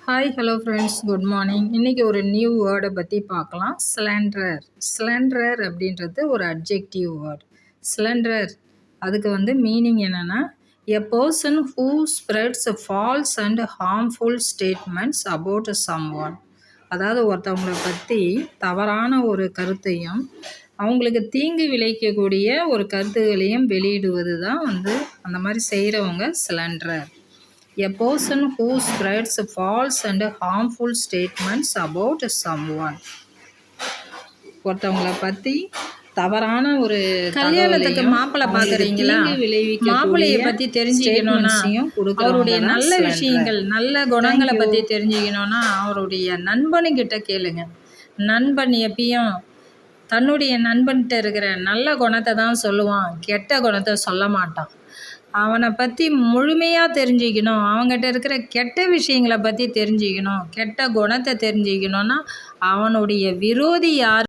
Hi hello friends, good morning. இன்றைக்கி ஒரு new வேர்டை பற்றி பார்க்கலாம். ஸ்லெண்டரர். ஸ்லெண்டரர் அப்படின்றது ஒரு அட்ஜெக்டிவ் வேர்ட். ஸ்லெண்டரர் அதுக்கு மீனிங் என்னென்னா, a person who spreads false and harmful statements about someone. அதாவது ஒருத்தவங்களை பற்றி தவறான ஒரு கருத்தையும் அவங்களுக்கு தீங்கு விளைவிக்கக்கூடிய ஒரு கருத்துகளையும் வெளியிடுவது தான் அந்த மாதிரி செய்கிறவங்க ஸ்லெண்டரர். A person who spreads false and harmful statements about someone. ஒருத்தவங்களை பற்றி தவறான ஒரு கல்யாணத்துக்கு மாப்பிள்ளை பார்க்குறீங்களா? மாப்பிள்ளையை பற்றி தெரிஞ்சுக்கணும்னா அவருடைய நல்ல விஷயங்கள், நல்ல குணங்களை பற்றி தெரிஞ்சுக்கணும்னா அவருடைய நண்பனுக்கிட்ட கேளுங்க. நண்பன் எப்பயும் தன்னுடைய நண்பன்கிட்ட இருக்கிற நல்ல குணத்தை தான் சொல்லுவான், கெட்ட குணத்தை சொல்ல மாட்டான். அவனை பற்றி முழுமையாக தெரிஞ்சுக்கணும், அவங்ககிட்ட இருக்கிற கெட்ட விஷயங்களை பற்றி தெரிஞ்சுக்கணும், கெட்ட குணத்தை தெரிஞ்சுக்கணுன்னா அவனுடைய விரோதி யார்